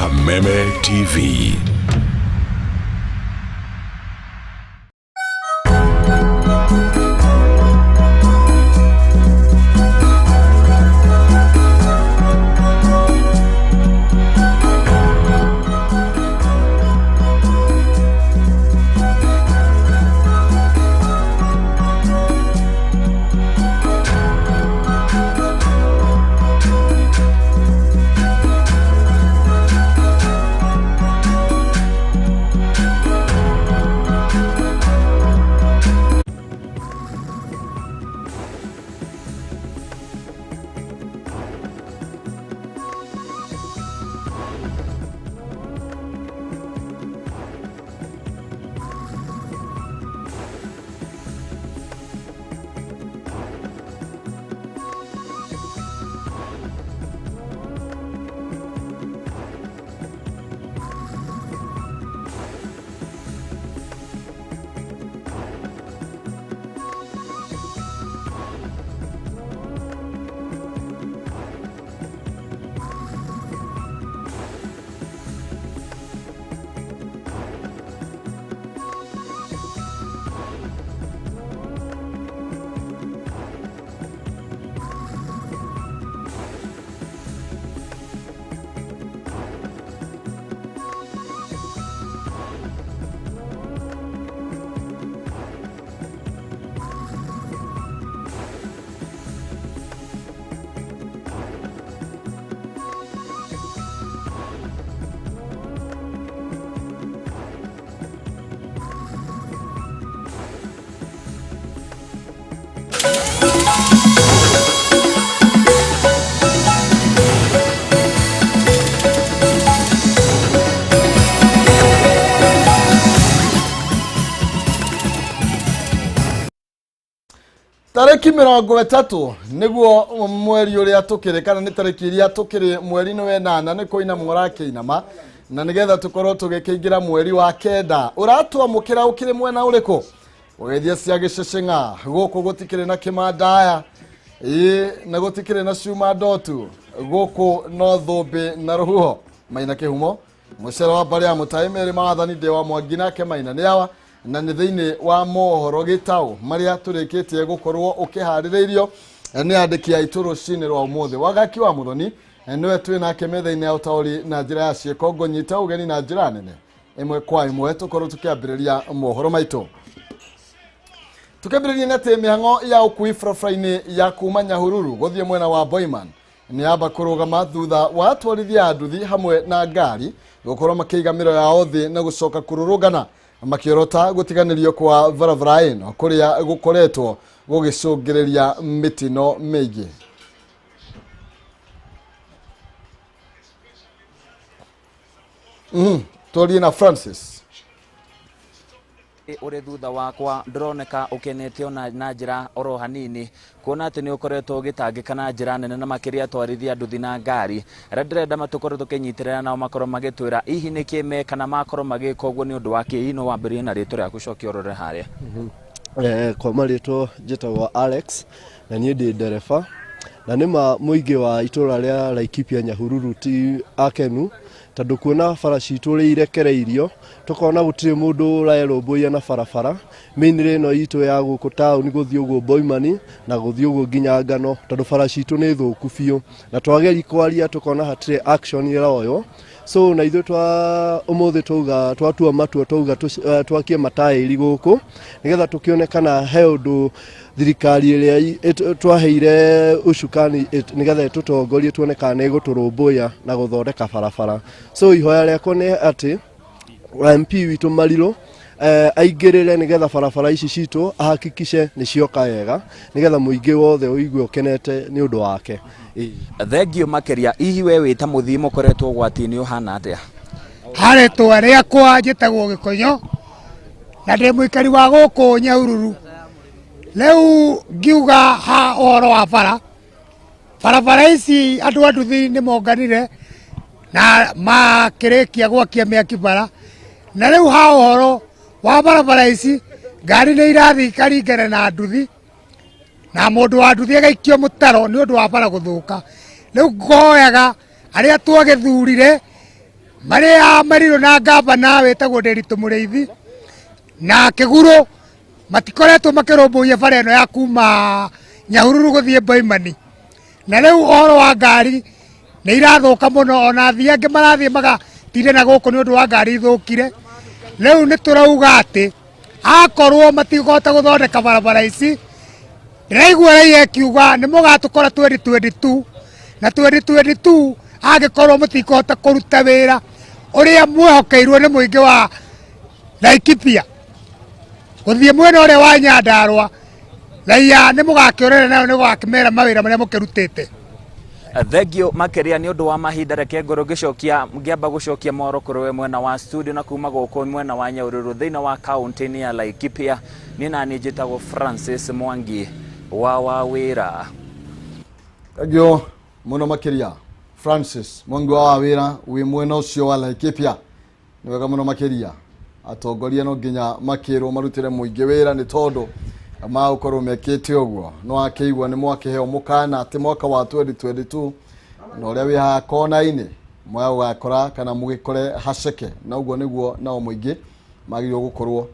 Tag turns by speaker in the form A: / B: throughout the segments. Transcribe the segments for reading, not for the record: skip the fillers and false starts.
A: Kameme TV.
B: Tariki 30 niguo mweri uria tukire kana ni tariki iria tukire mweri no wenana ni koina murake inama na nigetha tukorwo tugikingira mweri wa kenda uratwa mukira ukire mwena uriko ugethia cia giceceng'a guku gutikire na kimandaya na gutikire na cuma ndotu guku no thumbi na ruhuho maina kihumo mucera wa bari ya mutaimeri maathani de wa Mwangi ke maina ni awa na ni thiini wa mohoro gitau maria turikitie gukorwo ukihaririirio ni andiki ya ituru cini rwa umuthi wagaki wa muthoni niwe twi nake metha-ini ya utauri na njira ya cieko ngonyita ugeni na njira nene imwe kwa imwe tukorwo tukiambiriria mohoro maitu tukambiriria nate mihango ya ukui frofraini ya kuma Nyahururu guthie mwena wa Boiman ni aba kurugama thutha wa atwarithia anduthi hamwe na ngari gukorwo makiiga miro yao thi na gucoka kururugana makiorota gutiganirio kwa varavara ino kuria gukoretwo gugicungiriria mitino meigi Tori na Francis
C: uri thutha wakwa ndroneka ukenetio na njira oro hanini kuona ati ni ukoretwo gitangika na njira nene na makiria twarithia nduthi na ngari ndirenda matukorwo tukinyitirira nao makorwo magitwira ihi ni kime kana makorwo magika uguo ni undu wa kiino wambirie na ritwa rya gucokia urore haria
D: kwa marito njitagwo Alex na ni ndi ndereba na nima muingi wa itura ria Laikipia Nyahururu ti akenu tondu kuona bara citu ri irekereirio tukona gutire mundu uraeromboia na barabara mainire no itu ya guku town guthie uguo Boimani na guthie uguo nginya Ngano tondu bara citu ni thuku biu na twageri kwaria tukona hatire action iraoyo so na ithu twa umuthi tuga twatua matua tuga twakie matairi guku nigetha tukionekana he undu thirikari iria twaheire ucukani nigetha tutongorie tuonekane iguturumbuya na guthondeka barabara so ihoya riako ni ati MP witu Mariro aingirire nigetha barabara ici citu ahakikishe ni cioka wega nigetha muingi wothe uigue ukenete ni undu wake
C: thengio makeria ihi we wita muthimo koretwo gwatini uhana atia
E: haretwa riakwa njitagwo Gikonyo na ndi muikari wa guku Nyahururu leu ngiuga ha oro wa barabara ici andu anduthi ni monganire na makirikia gwakia miaki bara na leu ha oro wa barabara ici ngari ni irathi karingana na nduthi na mundu wa nduthi agaikio mutaro ni undu wa bara guthuka leu ngoyaga aria twagethurire maria mariro na ngavana wetagwo Nderitu Mũrĩithi na Kĩgurũ matikoretwo makĩrũmbũiya bara ĩno ya kuma Nyahururu gũthiĩ Boimani, na rĩu ũhoro wa ngari nĩ irathũka mũno, ona athii angĩ marathiĩ magatindana gũkũ nĩ ũndũ wa ngari ithũkire. Rĩu nĩ tũrauga atĩ akorwo matikũhota gũthondeka barabara ici, ndĩraigua raia ĩkiuga nĩ mũgatũkora 2022 na 2022 angĩkorwo mũtikũhota kũruta wĩra ũrĩa mwĩhokeirwo nĩ mũingĩ wa Laikipia gũthiĩ mwena ũrĩa wa Nyandarua, raia nĩ mũgakĩorera nayo nĩ gũgakĩmera mawĩra marĩa mũkĩrutĩte.
C: Thengio makeria nĩ ũndũ wa mahinda reke ngoro ngĩamba gũcokia moro kũrĩ mwena wa studio na kuma gũkũ mwena wa Nyahururu thĩinĩ wa kaunti ya Laikipia. Niĩ nani njĩtagwo Francis Mwangi wa wĩra.
B: Thengio mũno makeria Francis Mwangi wa wĩra wĩ mwena ũcio wa Laikipia. Nĩ wega mũno makeria atongoria no nginya makĩrwo marutĩre mũingĩ wĩra, nĩ tondũ magũkorwo mekĩte ũguo no akĩigua nĩ mwakĩheo mũkana atĩ mwaka wa 2022 na ũrĩa wĩ haha kona-inĩ mwagakora kana mũgĩkore haceke, na ũguo nĩguo nao mũingĩ magĩrĩirwo gũkorwo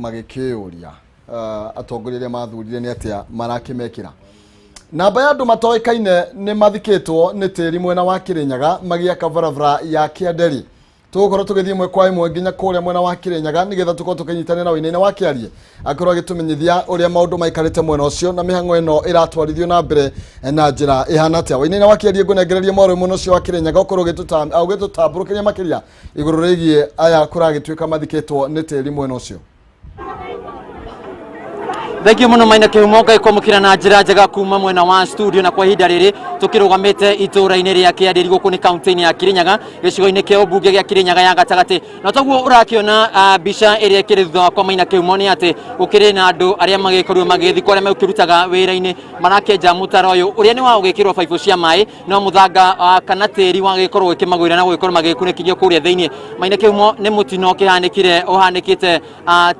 B: magĩkĩũria atongoria arĩa mathurire nĩ atĩa marakĩmekĩra. Namba ya andũ matoĩkaine nĩ mathikĩtwo nĩ tĩri mwena wa Kĩrĩnyaga magĩaka barabara ya Kĩanderi. Tũgũkorwo tũgĩthiĩ ĩmwe kwa ĩmwe nginya kũrĩa mwena wa Kĩrĩnyaga nĩgetha tũkorwo tũkĩnyitanĩra na Wainaina wa Kĩarie akorwo agĩtũmenyithia ũrĩa maũndũ maikarĩte mwena ũcio na mĩhang'o ĩno ĩratwarithio na mbere na njĩra ĩhana atĩa. Wainaina wa Kĩarie ngũnengereria moro mwena ũcio wa Kĩrĩnyaga ũkorwo ũgĩtũtambũrũkĩria makĩria igũrũ rĩgiĩ aya kũragĩtuĩka mathikĩtwo nĩ tĩri mwena ũcio.
F: Thengio mũno Maina Kĩhumo ngagĩkwamũkĩra na njĩra njega kuma mwena wa studio, na kwa ihinda rĩrĩ tũkĩrũgamĩte itũũra-inĩ rĩa Kĩanderi gũkũ nĩ kaunti-inĩ ya Kĩrĩnyaga gĩcigo-inĩ kĩa ũmbunge gĩa Kĩrĩnyaga ya gatagatĩ. Na toguo ũrakĩona mbica ĩrĩa ĩkĩrĩ thutha wakwa Maina Kĩhumo nĩ atĩ gũkĩrĩ na andũ arĩa magĩkorirwo magĩthikwo arĩa magĩkĩrutaga wĩra-inĩ marakĩenja mũtaro ũyũ ũrĩa nĩ wa gũgĩkĩrwo baibũ cia maĩ, no mũthanga kana tĩri wagĩkorwo ũkĩmagũĩra na gũgĩkorwo magĩkunĩkithio kũrĩa thĩinĩ. Maina Kĩhumo nĩ mũtino ũhanĩkĩte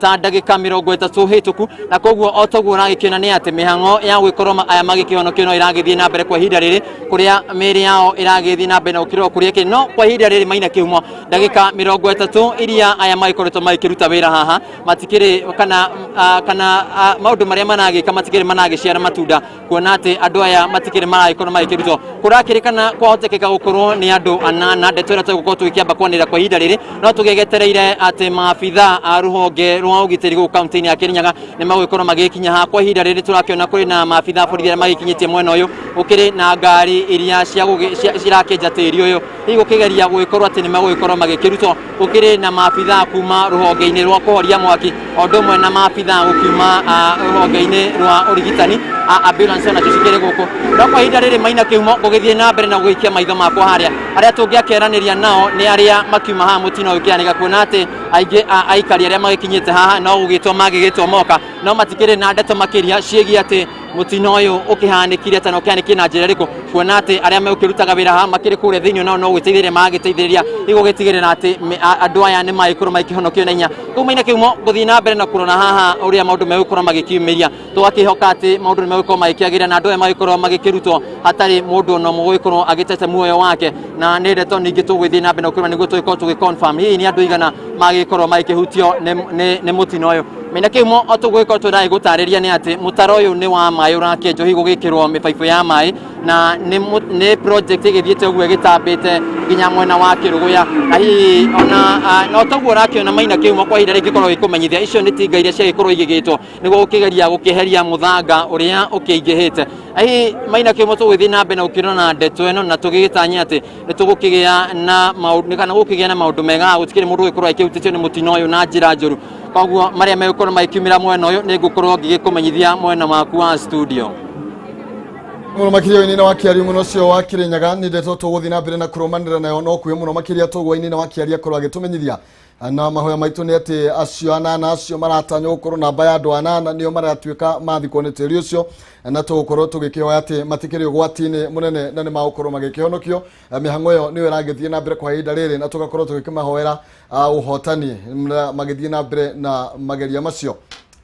F: ta ndagĩka 30 hĩtũku, na koguo o toguo ũragĩkĩona nĩ atĩ mĩhang'o ya gũgĩkorwo aya magĩkĩhonokio no ĩragĩthiĩ na mbere kwa ihinda rĩrĩ, kũrĩa mĩĩrĩ yao ĩragĩthiĩ na mbere na gũkĩrwo kũrĩa kĩrĩ. No kwa ihinda rĩrĩ Maina Kĩhumo ndagĩka 30 iria aya magĩkoretwo magĩkĩruta wĩra haha matikĩrĩ kana maũndũ marĩa managĩka matikĩrĩ managĩciara matunda, kuona atĩ andũ aya matikĩrĩ maragĩkorwo magĩkĩrutwo. Kũrakĩrĩkana kwahotekeka gũkorwo nĩ andũ 8 ndeto ĩrĩa tũgũkorwo tũgĩkĩamba kwanĩrĩra kwa ihinda rĩrĩ, no tũgĩgetereire atĩ maabitha a rũhonge rwa ũgitĩri gũkũ kaunti-inĩ ya Kĩrĩnyaga nĩ magũgĩkorwo magĩkinya haha. Kwa ihinda rĩrĩ tũrakĩona kũrĩ na maabitha borithi arĩa magĩkinyĩtie mwena ũyũ, gũkĩrĩ na ngari iria cirakĩenja tĩri ũyũ hihi gũkĩgeria gũgĩkorwo atĩ nĩ magũgĩkorwo magĩkĩrutwo. Gũkĩrĩ na maabitha kuma rũhonge-inĩ rwa kũhoria mwaki o ũndũ ũmwe na maabitha gũkiuma rũhonge-inĩ rwa ũrigitani ambulance ona cikĩrĩ gũkũ. No kwa ihinda rĩrĩ Maina Kĩhumo gũgĩthiĩ na mbere na gũgĩikia maitho makwa harĩa, arĩa tũngĩakĩaranĩria nao nĩ arĩa makiuma haha mũtino ũkĩanĩka, kuona atĩ aingĩ aikari arĩa magĩkinyĩte haha no gũgĩtwo moka, no matikĩrĩ na ndeto makĩria ciĩgiĩ atĩ mũtino ũyũ ũkĩhanĩkire kana ũkĩhanĩkire na njĩra ĩrĩkũ, kuona atĩ arĩa makĩrutaga wĩra haha makĩrĩ kũrĩa thĩinĩ nao no gũgĩteithĩrĩria magagĩteithĩrĩria gũgĩtigĩrĩra atĩ andũ aya nĩ magĩkorwo magĩkĩhonokio na hinya. Rĩu Maina Kĩhumo gũthiĩ na mbere na kũrora haha ũrĩa maũndũ megũkorwo magĩkiumĩria, tũgakĩhoka atĩ maũndũ nĩ megũkorwo magĩkĩagĩrĩra na andũ aya magĩkorwo magĩkĩrutwo hatarĩ mũndũ ona ũmwe gũgĩkorwo agĩtete muoyo wake. Na nĩ ndeto ningĩ tũgũgĩthiĩ na mbere na kũrora nĩguo tũgĩkorwo tũgĩconfirm hihi nĩ andũ igana magĩkorwo magĩkĩhutio nĩ mũtino ũyũ. Maina Kĩhumo o tũgũgĩkorwo tũragĩgũtarĩria nĩ atĩ mũtaro ũyũ nĩ wa maĩ ũrakĩenjwo hihi gũgĩkĩrwo mĩbaibũ ya maĩ, na nĩ project ĩgĩthiĩte ũguo ĩgĩtambĩte nginya mwena wa Kĩrũgũya, na hihi ona no toguo ũrakĩona Maina Kĩhumo kwa ihinda rĩngĩkorwo gĩkũmenyithia icio nĩ tinga iria ciagĩkorwo igĩgĩtwo nĩguo gũkĩgeria gũkĩeheria mũthanga ũrĩa ũkĩingĩhĩte. Hihi Maina Kĩhumo tũgũgĩthiĩ na mbere na gũkĩrora ndeto ĩno na tũgĩgĩtanya atĩ nĩ tũgũkĩgĩa na maũndũ kana gũkĩgĩa na maũndũ mega, gũtikĩrĩ mũndũ ũgĩkorwo akĩhutĩtio nĩ mũtino ũyũ na njĩra njũru. Koguo marĩa megũkorwo magĩkiumĩra mwena ũyũ nĩ ngũkorwo ngĩgĩkũmenyithia mwena waku wa studio.
B: Mũno makĩria Wainaina wa Kĩarie mũno ũcio wa Kĩrĩnyaga nĩ ndeto tũgũthiĩ na mbere na kũrũmanĩrĩra nayo, no kuo mũno makĩria tũgũ Wainaina wa Kĩarie akorwo agĩtũmenyithia na mahoya maitũ nĩ atĩ acio 8 acio maratanywo gũkorwo namba ya andũ 8 nĩo maratuĩka mathikwo nĩ tĩri ũcio, na tũgũkorwo tũgĩkĩhoya atĩ matikĩrĩ ũgwati-inĩ mũnene na nĩ magũkorwo magĩkĩhonokio. Mĩhang'o ĩyo nĩyo ĩragĩthiĩ na mbere kwa ihinda rĩrĩ, na tũgakorwo tũgĩkĩmahoera ũhotani magĩthiĩ na mbere na mageria macio,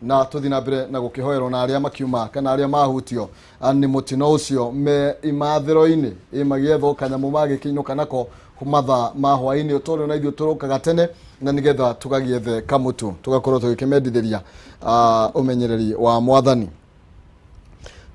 B: na tũthiĩ na mbere na gũkĩhoerwo na arĩa makiuma kana arĩa mahutio nĩ mũtino ũcio me imathĩro-inĩ magĩethwo kanyamũ magĩkĩinũka nako kumatha mahwaini utoro na ithio turukaga tene na nigetha tugagiethe kamutu tugakorwo tugikimendithĩria umenyereri wa mwathani.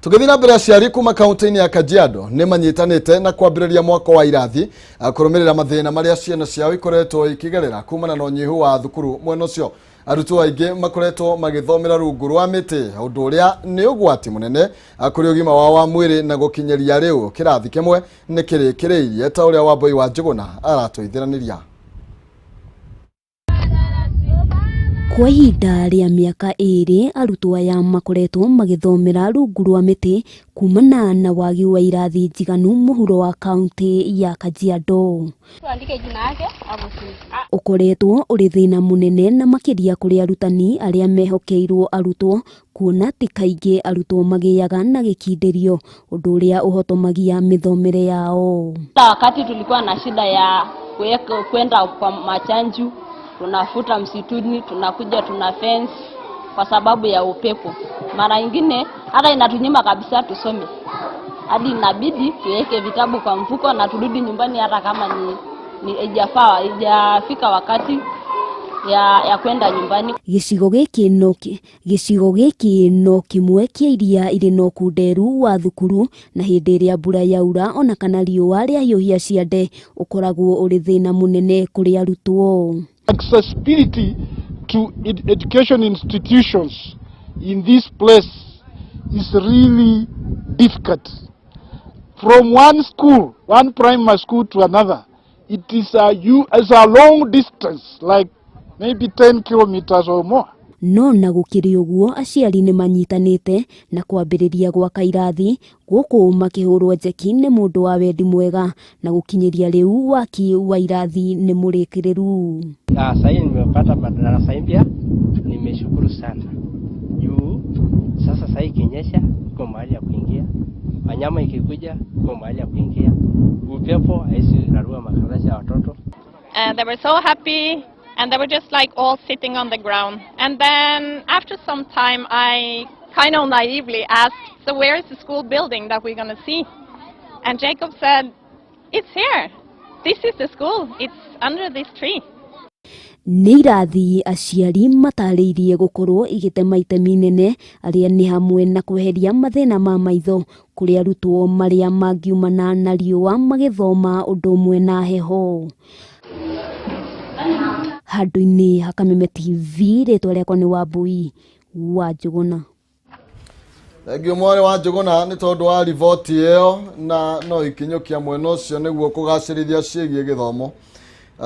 B: Tugithina mbere aciari kuma kaunti-ini ya Kajiado ni manyitanite na kwambĩrĩria mwaka wa irathi kũrũmĩrĩra mathĩna marĩa ciana ciao ikoretwo ikigerera kumana na unyihu wa thukuru mwena ũcio. Arutwo aingĩ makoretwo magĩthomera rungu rwa mĩtĩ, ũndũ ũrĩa nĩ ũgwati mũnene kũrĩ ũgima wao wa mwĩrĩ na gũkinyeria rĩu kĩrathi kĩmwe nĩ kĩrĩkĩrĩirie ta ũrĩa Wambui wa Njuguna aratũithĩranĩria.
G: Kwa ihinda rĩa mĩaka 2 arutwo aya makoretwo magĩthomera rungu rwa mĩtĩ kumana na wagi wa irathi njiganu mũhuro wa kaunti ya Kajiado. Ũkoretwo ũrĩ thĩna mũnene na makĩria kũrĩ arutani arĩa mehokeirwo arutwo, kuona ti kaingĩ arutwo magĩaga na gĩkindĩrio, ũndũ ũrĩa ũhotomagia mĩthomere yao.
H: Wakati tulikuwa na shida ya kwenda kwa machanju, tunafuta msituni, tunakuja tuna fence kwa sababu ya upepo. Mara nyingine hata inatunyima kabisa tusome. Hadi inabidi tuweke vitabu kwa mfuko na turudi nyumbani hata kama ni haijafika wakati ya kwenda nyumbani.
G: Gĩcigo gĩkĩ no kĩmwe kĩa iria irĩ na ũkunderu wa thukuru, na hĩndĩ ĩrĩa mbura yaura ona kana riũa rĩahiũhia ciande ũkoragwo ũrĩ thĩna mũnene kũrĩ arutwo.
I: Accessibility to education institutions in this place is really difficult. From one primary school to another, it is a long distance, like maybe 10 kilometers or more.
G: No na gũkĩrĩ ũguo aciari nĩ manyitanĩte na kwambĩrĩria gwaka irathi gũkũ makĩhũrwo njeki nĩ mũndũ wa wendi mwega na gũkinyĩria rĩu waki wa irathi nĩ mũrĩkĩrĩru.
J: Sasa nimepata madarasa mpya, nimeshukuru sana. Sasa sasa ikinyesha kwa mahali ya kuingia, wanyama ikikuja kwa mahali ya kuingia, upepo haisi narua madarasa ya watoto.
K: They were so happy. And they were just like all sitting on the ground. And then after some time I kind of naively asked, so where is the school building that we're going to see? And Jacob said, it's here. This is the school. It's under this tree.
G: Nĩ irathi aciari matarĩirie gũkorwo igĩtema itemi inene arĩa nĩ hamwe na kweheria mathĩna ma maitho kũrĩ arutwo marĩa mangiumana na riũa magĩthoma ũndũ ũmwe na heho. Handũ-inĩ ha Kameme TV, rĩtwa rĩakwa nĩ Wambui wa Njuguna.
B: Thengio mwarĩ wa Njuguna nĩ tondũ wa riboti ĩyo, na no ikinyũkia mwena ũcio nĩguo kũgacĩrithia ciĩgiĩ gĩthomo.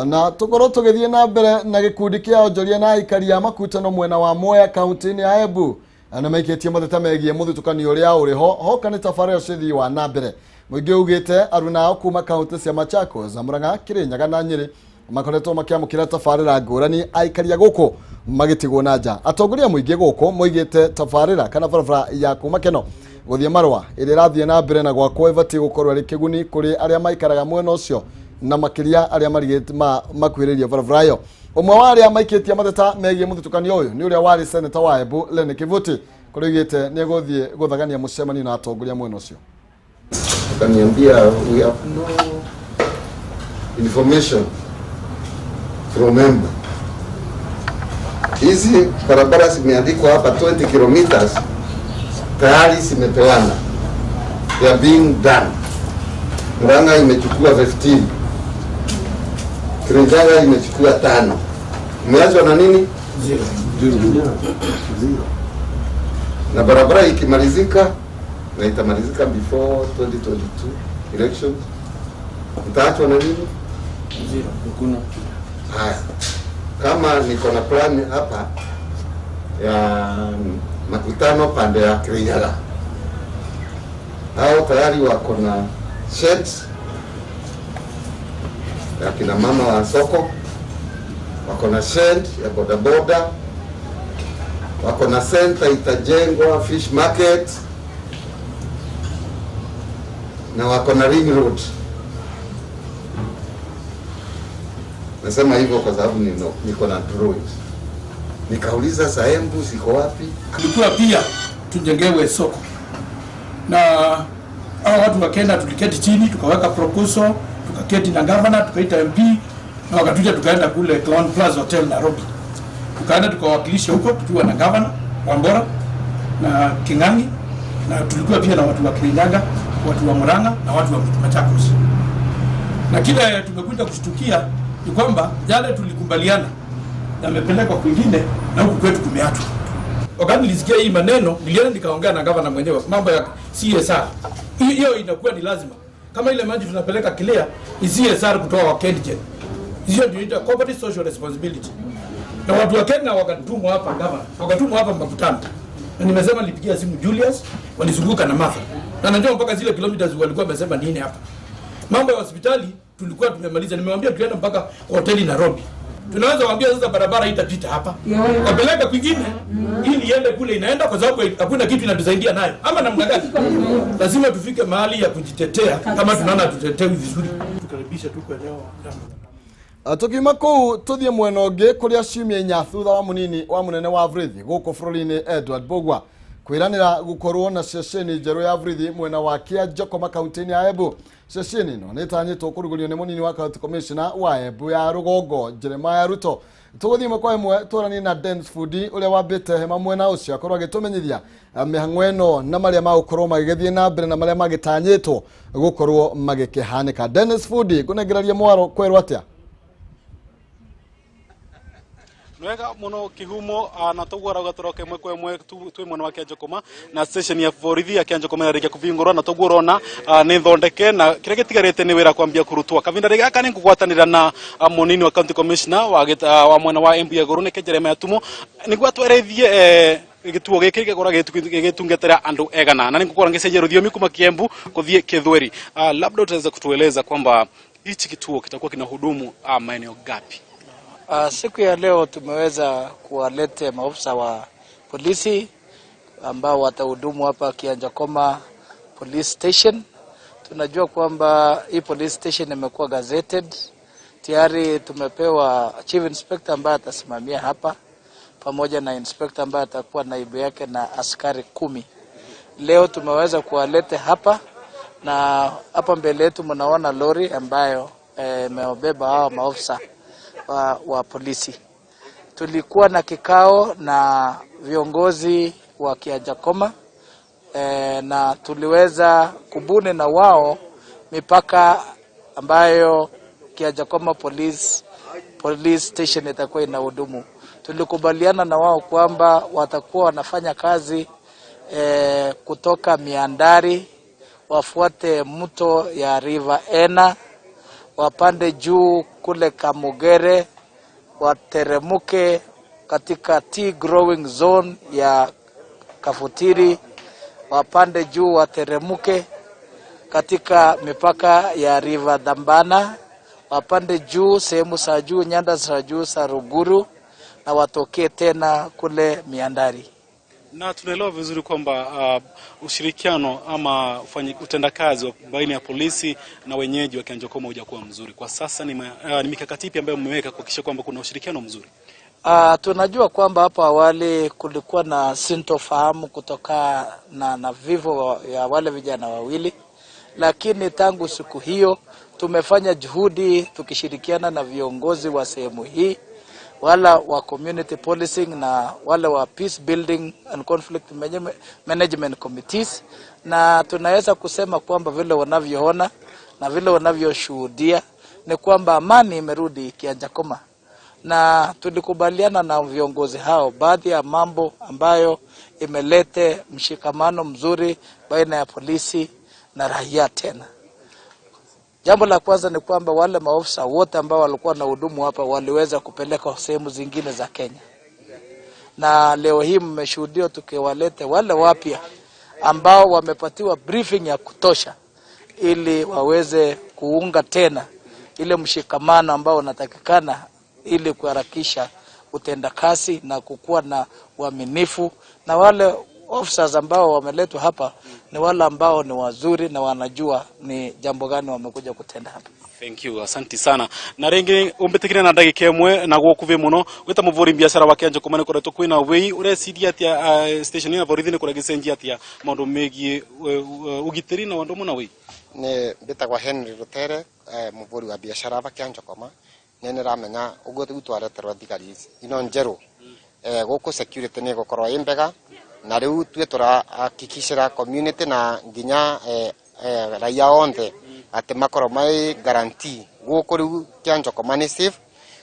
B: Na tũkorwo tũgĩthiĩ na mbere na gĩkundi kĩa onjoria na aikari a makutano mwena wa Mwea kaunti-inĩ ya Embu na maikĩtie mateta megiĩ mũthutũkanio ũrĩa ũrĩ ho hoka nĩ tabarĩra ũcĩthii wa na mbere. Mũingĩ ugĩte aruna ao kuma kaunti cia Machakos, Murang'a, Kirinyaga na Nyeri makoretwo makiamũkĩra tabarĩra ngũrani aikaria gũkũ magĩtigwo na nja. Atongoria mũingĩ gũkũ moigĩte tabarĩra kana barabara ya kuma Keno gũthiĩ Marua ĩrĩa ĩrathiĩ na mbere na gwakwo ĩbatiĩ gũkorwo arĩ kĩguni kũrĩ arĩa maikaraga mwena ũcio na makĩria arĩa makuhĩrĩirie barabara ĩyo. Ũmwe wa arĩa maikĩtie mateta megiĩ mũthutũkanio ũyũ nĩ ũrĩa warĩ seneta wa Embu Lene Kivuti, kũrĩa oigĩte nĩ egũthiĩ gũthagania mũcemanio na atongoria mwena ũcio.
L: Akaniambia we have no information from Embu. Hizi barabara zimeandikwa hapa 20 kilometers tayari zimepewana, they are being done. Murang'a imechukua 15, Kirinyaga imechukua 5. Umeachwa na nini? Zero. Na barabara ikimalizika na itamalizika before 2022 elections, itaachwa na nini? Zero. Hakuna. Haya, kama niko na plan hapa ya makutano pande ya Kirinyaga, hao tayari wako na sheds ya kina mama wa soko, wako na shed ya bodaboda, wako na center itajengwa fish market, na wako na ring road. Nasema hivyo kwa sababu niko na drawings. Nikauliza za Embu ziko wapi?
M: Tulikuwa pia tujengewe soko, na hao watu wakaenda, tuliketi chini tukaweka proposal, tukaketi na governor, tukaita MP na wakatuja tukaenda kule Clown Plaza Hotel Nairobi. Tukaenda tukawakilisha huko tukiwa na governor Wambora na Kingangi, na tulikuwa pia na watu wa Kirinyaga, watu wa Murang'a na watu wa Machakos. Na kile tumekuja kushtukia ni kwamba yale tulikubaliana yamepelekwa kwingine na huku kwetu kumeachwa. Wakati nilisikia hii maneno, nilienda nikaongea na governor mwenyewe mambo ya CSR. Hiyo inakuwa ni lazima. Kama ile maji tunapeleka clear, ni CSR kutoa wa KenGen. Hiyo ndio inaitwa corporate social responsibility. Na watu wa Kenya wakatumwa hapa governor, wakatumwa hapa makutano. Na nimesema nilipigia simu Julius, walizunguka na Martha. Na najua mpaka zile kilometers walikuwa wamesema nini hapa. Mambo ya hospitali tulikuwa tumemaliza. Nimemwambia tuende mpaka hoteli Nairobi. Tunaweza waambia sasa barabara itapita hapa. Wapeleka kwingine ili iende kule inaenda kwa sababu hakuna kitu inatusaidia nayo. Ama namna gani? Lazima tufike mahali ya kujitetea kama tunaona tutetewi vizuri. Tukaribisha tu kwa eneo.
B: Tukima kou tuthie mwena ungi kuria ciumia inya thutha wa munini wa munene wa Vrithi guku bururi-ini Edward Bogwa kwiranira gukorwo na ceceni njeru ya Vrithi mwena wa Kianjokoma kaunti-ini ya Embu. Ceceni ino nitanyitwo kurugurio ni munini wa county commissioner wa Embu ya Rugongo Jeremiah Ruto. Tuguthie mwe kwa imwe turani na Dennis Fudi uria wambite hema mwena ucio akorwo agitumenyithia mihango ino na maria magukorwo magigithie na mbere na maria magitanyitwo gukorwo magikihanika. Dennis Fudi kunengeraria mwaro kwerwo atia?
N: Nwega muno kihumo na tugwara gatoroke mwe kwa mwe twi mwana wa Kianjokoma na station ya borithi ya Kianjokoma yarike kuvingorwa na tugurona ni thondeke na kire gitigarite ni wira kwambia kurutwa kavinda riga kani kugwatanira na munini wa county commissioner wa mwana wa Embu ya Goro ne Jeremiah Tumo nigwa twerethie gituo giki gikora gitungetera andu egana na nikukora ngecenje ruthiomi kuma Kiembu kuthie Kithweri. Labda utaweza kutueleza kwamba hichi kituo kitakuwa kinahudumu maeneo gapi?
O: Siku ya leo tumeweza kuwalete maafisa wa polisi ambao watahudumu hapa Kianjokoma Police Station. Tunajua kwamba hii police station imekuwa gazetted. Tayari tumepewa chief inspector ambaye atasimamia hapa pamoja na inspector ambaye atakuwa naibu yake na askari 10. Leo tumeweza kuwalete hapa na hapa mbele yetu mnaona lori ambayo imebeba hao maafisa wa polisi. Tulikuwa na kikao na viongozi wa Kianjokoma na tuliweza kubuni na wao mipaka ambayo Kianjokoma police station itakuwa inahudumu. Tulikubaliana na wao kwamba watakuwa wanafanya kazi kutoka Miandari, wafuate mto ya River Ena, wapande juu kule Kamugere, wateremuke katika tea growing zone ya Kafutiri, wapande juu wateremuke katika mipaka ya River Dambana, wapande juu sehemu za juu nyanda za juu za Ruguru na watokee tena kule Miandari.
N: Na tunaelewa vizuri kwamba ushirikiano ama utendakazi baina ya polisi na wenyeji wa Kianjokoma hujakuwa mzuri. Kwa sasa ni mikakati ipi ambayo mmeweka kuhakikisha kwamba kuna ushirikiano mzuri?
O: Tunajua kwamba hapo awali kulikuwa na sintofahamu kutoka na vifo ya wale vijana wawili, lakini tangu siku hiyo tumefanya juhudi tukishirikiana na viongozi wa sehemu hii, wala wa community policing na wale wa peace building and conflict management committees, na tunaweza kusema kwamba vile wanavyoona na vile wanavyoshuhudia ni kwamba amani imerudi Kianjokoma. Na tulikubaliana na viongozi hao baadhi ya mambo ambayo imelete mshikamano mzuri baina ya polisi na raia tena. Jambo la kwanza ni kwamba wale maofisa wote ambao walikuwa na hudumu hapa waliweza kupeleka sehemu zingine za Kenya. Na leo hii mmeshuhudia tukiwalete wale wapya ambao wamepatiwa briefing ya kutosha ili waweze kuunga tena ile mshikamano ambao unatakikana ili kuharakisha utendakazi na kukuwa na uaminifu. Na wale officers ambao wameletwa hapa ni wale ambao ni wazuri na wanajua ni jambo gani wamekuja kutenda hapa.
N: Thank you, asante sana. Na rengi umbetekina na ndagika imwe na gwokuve muno wita muvuri biashara wa Kianjokoma nikoretwo kwina wei ureciria atia station ya borithi ni kuragicenjia atia maundu megie ugitiri na wandu muna wei.
P: ni mbitagwa Henry Rutere muvuri wa biashara aba Kĩanjokoma nene ramenya uguo tutwareterwo thigari ino njeru guku security ni gukorwo imbega na riu tue turahakikishira community na nginya raia onthe ati makorwo mai guarantee guku riu Kĩanjokoma ni safe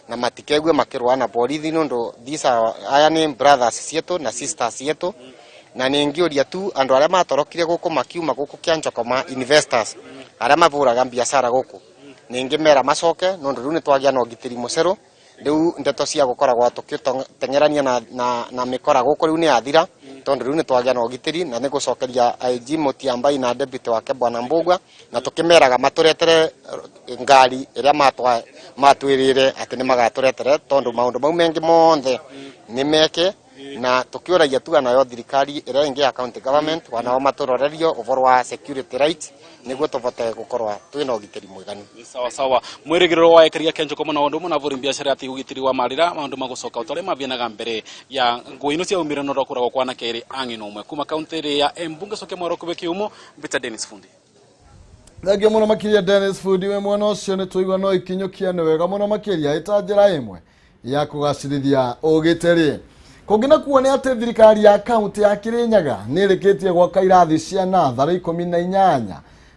P: na matikegue makirwana borithi nundu these aya ni brothers cietu na sisters cietu na ningiuria tu andu aria matorokire guku makiuma guku Kĩanjokoma investors aria mavuraga biashara guku ningimera macoke nundu riu ni twagia na ugitiri muceru riu ndeto cia gukoragwa tukitengerania na mikora guku riu ni athira tondu riu ni twagia na ugitiri na ni gucokeria IG Mutiambai na deputy wake Bwana Mbugua na tukimeraga maturetere ngari iria matwirire ati ni magaturetere tondu maundu mau mengi monthe ni meke na tukiuragia tu nayo thirikari iria ingi ya county government wanao maturorerio uvoro wa security rights niguo tuvote gukorwa twina ugitiri mwiganu.
N: Sawa sawa mwirigiriro wa ekaria Kĩanjokoma na undu muna vuri biashara ati ugitiri wa marira maundu magucoka utore mavienaga mbere ya nguino cia umirano rokuragwo kwa na keri angino umwe kuma county ya Embunge soke mwaro kube kiumo Peter Dennis Fundi.
B: Thagio muno makiria Dennis Fundi we mwana ucio ni tuigwa no ikinyukia ni wega muno makiria itanjira imwe ya kugacirithia ugitiri kungina kuone ati thirikari ya county ya Kirinyaga nirikitie gwaka irathi cia nathari 18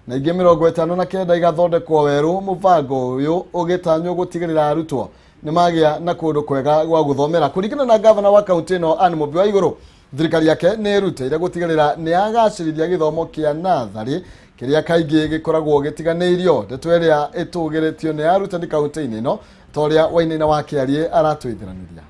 B: na ingi 59 igathondekwo weru mubango uyu ugitanywo gutigirira arutwo ni magia na kundu kwega gwa guthomera kuringana na governor wa county no Anne Mumbi wa Iguru thirikari yake ni irutire gutigirira ni agacirithia githomo kia nathari kiria kaingi gikoragwo gitiganeirio ndetweria itugiritio ni arutani county-ini no toria wainina wa Kiarie aratwithiraniria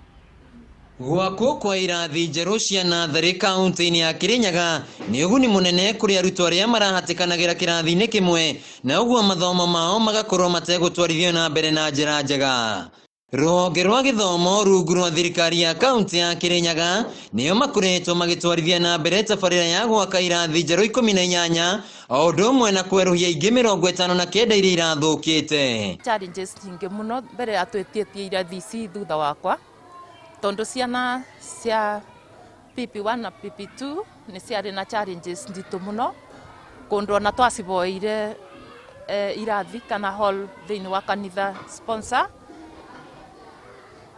F: gwako kwa irathi njeru cia nathari kaunti-ini ya Kirinyaga ni uguni munene kuri arutwo aria marahatikanagira kirathi-ini kimwe na uguo mathomo mao magakorwo mategutwarithio na mbere na njira njega. Rũhonge rwa gĩthomo rungu rwa thirikari ya kaunti ya Kirinyaga nĩo makoretwo magĩtwarithia na mbere tabarĩra ya gwaka irathi njerũ 18 o ũndũ ũmwe na kwerũhia ingĩ 59 iria irathũkĩte.
Q: Challenges nyingĩ mũno mbere ya twĩtĩtie irathi ici thutha wakwa tondu ciana cia PP1 na PP2 ni ciarĩ na challenges nditũ mũno kũndũ ona twaciboire irathi kana hall thĩinĩ wa kanitha sponsor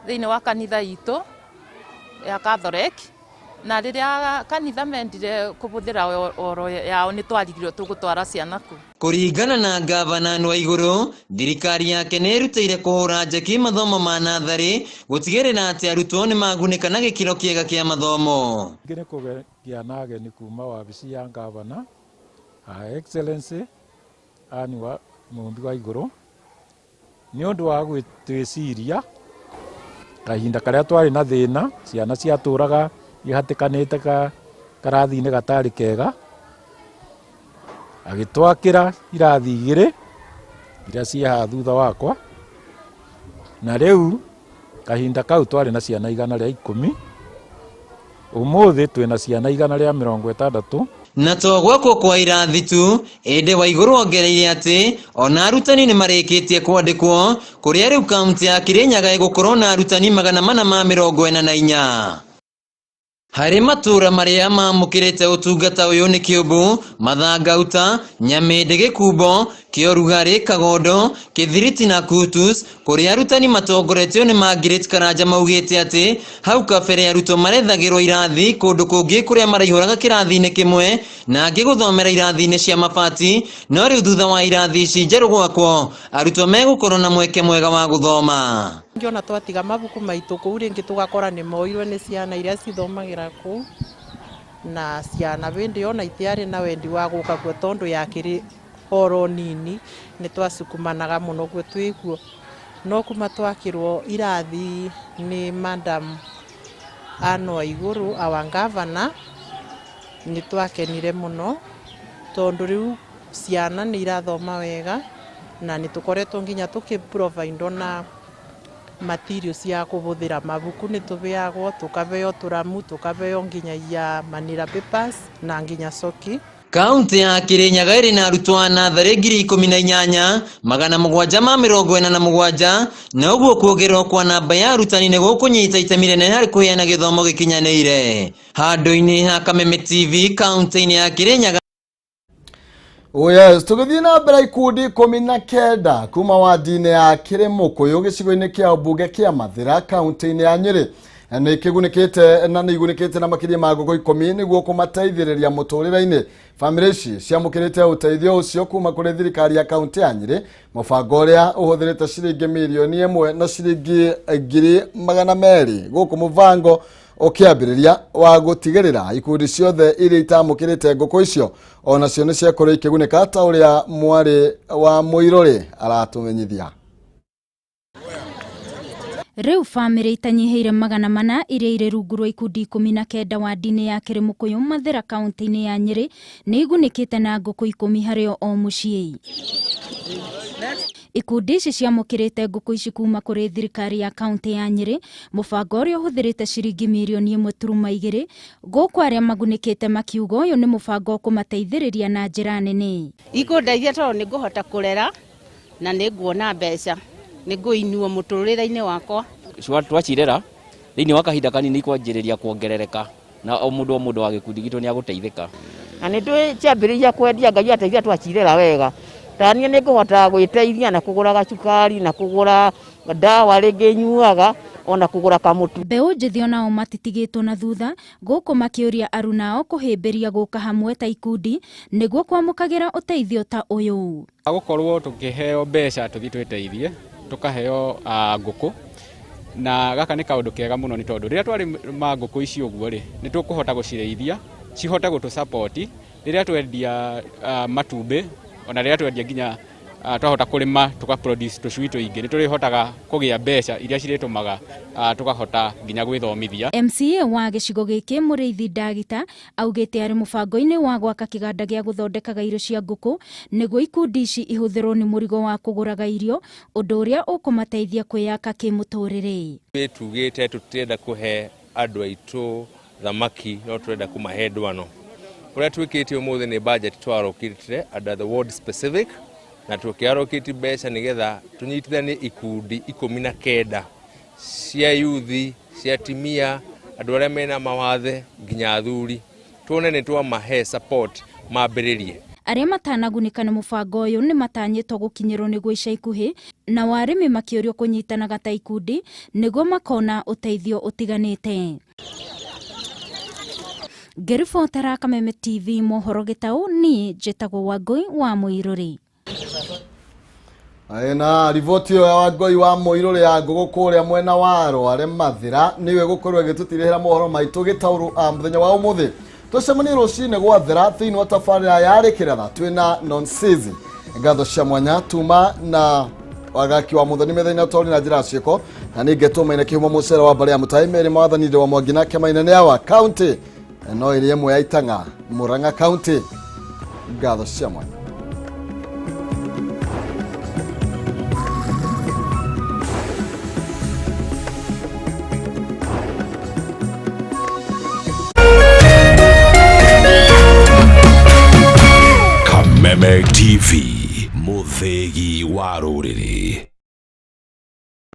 Q: thĩinĩ wa kanitha itũ ya Catholic na rĩrĩa kanitha mendire kũbũthĩra oro yao nĩ twarigirwo tũgũtwara ciana ku.
F: Kũringana na gavana wa Iguru thirikari yake nĩ ĩrutĩire kũhũra njeki mathomo ma nathari gũtigĩrĩra atĩ arutwo nĩ magunĩka na gĩkĩro kĩega kĩa mathomo.
R: Ngine kũgĩa na ageni kuma wabici ya gavana Excellency Anne Mumbi wa Iguru nĩ ũndũ wa gwĩtwĩciria kahinda karia twari na thina ciana ciatũraga ihatikanite karathi-inĩ gatarĩ kega agĩtwakĩra irathi igĩrĩ iria ciaha thutha wakwa na rĩu kahinda kau twari na ciana 110 ũmũthĩ twĩna ciana 160
F: na to gwakwo kwa irathi tu ende wa Iguru ongereire atĩ ona arutani nĩ marĩkĩtie kwandĩkwo kũrĩa rĩu kaunti ya Kirinyaga ĩgũkorwo na arutani 444. Harĩ matũra marĩa mamũkĩrĩte ũtungata ũyũ nĩ Kĩũmbu, Mathangauta, Nyamende, Gĩkumbo, Kĩorugarĩ, Kagondo, Kĩthiriti na Kutus kũrĩa arutani matongoretio nĩ Margaret Karanja maugĩte atĩ hau kabere arutwo marethagĩrwo irathi kũndũ kũngĩ kũrĩa maraihũraga kĩrathi-inĩ kĩmwe na angĩ gũthomera irathi-inĩ cia mabati no rĩu thutha wa irathi ici njerũ gwakwo arutwo megũkorwo na mweke mwega wa gũthoma.
S: Ngiona twatiga mabuku maitũ kũu rĩngĩ tũgakora nĩ moirwo nĩ ciana iria cithomagĩra kũu na ciana bĩndĩ ona itiarĩ na wendi wa gũka kuo tondũ yakĩrĩ oro nini nĩ twasukumanaga mũno guo twĩguo no kuma twakĩrwo irathi nĩ Madam Anne wa Iguru our governor nĩ twakenire mũno tondũ rĩu ciana nĩ irathoma wega na nĩ tũkoretwo nginya tũkĩprovide na materials ya kũbũthĩra mabuku nĩ tũbeagwo tũkabeo tũramu tũkabeo nginya ya manila papers na nginya coki.
F: Kaunti ya Kirinyaga ĩrĩ na arutwo a nathari 18,747 na ũguo kuongererwo kwa namba ya arutani nĩ gũkũnyita itemi rĩnene harĩ kũheana gĩthomo gĩkinyanĩire. Handũ-inĩ ha Kameme TV kaunti-inĩ ya Kirinyaga.
B: Oh yes, tugithii na mbere ikundi 19 kuma wadi-inĩ ya Kĩrĩmũkũyũ gĩcigo-inĩ kĩa ũmbunge kĩa Mathĩra kaunti-inĩ ya Nyĩrĩ nĩ igunikite na makiria ma ngũkũ 10 nĩguo kũmateithĩrĩria mũtũrĩre-inĩ. Famĩlĩ ici ciamũkĩrĩte ũteithio ũcio kuma kũrĩ thirikari ya kaunti ya Nyĩrĩ, mũbango ũrĩa ũhũthĩrĩte ciringi milioni 1 na ciringi 200,000 gũkũ mũbango ũkĩambĩrĩria wa gũtigĩrĩra ikundi ciothe iria itamũkĩrĩte ngũkũ icio onacio nĩ ciakorwo ikĩgunĩka ta ũrĩa mwarĩ wa Mũirũrĩ aratũmenyithia.
T: Rĩu famĩlĩ itanyiheire 400 iria irĩ rungu rwa ikundi 19 wadi-inĩ ya Kĩrĩmũkũyũ Mathĩra kaunti-inĩ ya Nyĩrĩ nĩ igunĩkĩte na ngũkũ 10 harĩ o mũciĩ. Ikundi ici ciamũkĩrĩte ngũkũ ici kuma kũrĩ thirikari ya kaunti ya Nyĩrĩ, mũbango ũrĩa ũhũthĩrĩte ciringi milioni 1.2 gũkũ arĩa magunĩkĩte makiuga ũyũ nĩ mũbango kũmateithĩrĩria na njĩra nene.
U: Ikundeithia tondũ nĩ ngũhota kũrera na nĩ nguona mbeca, nĩ ngũinua mũtũrĩre-inĩ wakwa.
V: Twacirera thĩinĩ wa kahinda kanini kwanjĩrĩria kuongerereka na o mũndũ wa gĩkundi gitũ nĩ agũteithĩka.
U: Na nĩ twĩciambĩrĩria kwendia, Ngai ateithia twacirera wega. Tani nĩ ngũhota gwĩteithia na kũgũra gacukari na kũgũra ndawa rĩngĩ nyuaga ona kũgũra kamũtu.
T: Mbeũ njĩthĩ onao matitigĩtwo na thutha gũkũ makĩũria arunao kũhĩmbĩria gũka hamwe ta ikundi nĩguo kwamũkagĩra ũteithio ta ũyũ.
W: Gũkorwo tũkĩheo mbeca tũthiĩ twĩteithie, tũkaheo ngũkũ na gaka nĩ kaũndũ kega mũno nĩ tondũ rĩrĩa twarĩ ma ngũkũ ici ũguo rĩ nĩ tũkũhota gũcirĩithia cihote gũtũ support rĩrĩa twendia matumbĩ ona rĩrĩa twendia nginya twahota kũrĩma tuka-produce tũcui tũingĩ nĩ tũrĩhotaga kũgĩa mbeca iria cirĩtũmaga tukahota nginya gwĩthomithia.
T: MCA wa gĩcigo gĩkĩ Mũrĩithi Ndagita augĩte arĩ mũbango-inĩ wa gwaka kĩganda gĩa gũthondekaga irio cia ngũkũ nĩguo ikundi ici ihũthĩrwo nĩ mũrigo wa kũgũraga irio, ũndũ ũrĩa ũkũmateithia kwĩyaka kĩmũtũrĩre.
X: Tugĩte tũtirenda kũhe andũ aitũ thamaki, no tũrenda kũmahe ndwano. Ũrĩa twĩkĩte ũmũthĩ nĩ budget twarokĩtire under the ward specific na tũkĩarokĩti mbeca nĩgetha tũnyitithanie ikundi 19 cia yuthi, cia timia, andũ arĩa mena mawathe nginya athuri, tuone nĩ twamahe support mambĩrĩrie.
T: Arĩa matanagunĩka nĩ mũbango ũyũ nĩ matanyĩtwo gũkinyĩrwo nĩguo ica ikuhĩ na arĩmi makĩũrio kũnyitanaga ta ikundi nĩguo makona ũteithio ũtiganĩte. Ngĩribotera Kameme TV mohoro Gĩtaũ, niĩ njĩtagwo Wangũi wa Mũirũrĩ.
B: Na riboti ya Wangũi wa Mũirũrĩ ya ngũkũ kũrĩa mwena wa Rware Mathĩra nĩwe gũkorwo ĩgĩtũtirĩhĩra mohoro maitũ Gĩtaũ mũthenya wa ũmũthĩ. Tũcemanie rũcinĩ gwathĩra thĩinĩ wa tabarĩra yarĩ kĩratha twĩna nonsizi ngatho cia mwanya tuma na wagaki wa muthoni methaina toni na njĩra ciĩko na ningĩ tũmaine kĩhumo mũcere wa mbarĩ ya Mũtaĩ Meri mawathanire wa Mwangi na Kĩmaina nĩ wa county no ĩrĩ ĩmwe ya Itang'a Murang'a county. Ngatho cia mwanya.
A: Kameme TV, mũthĩgi wa rũrĩrĩ.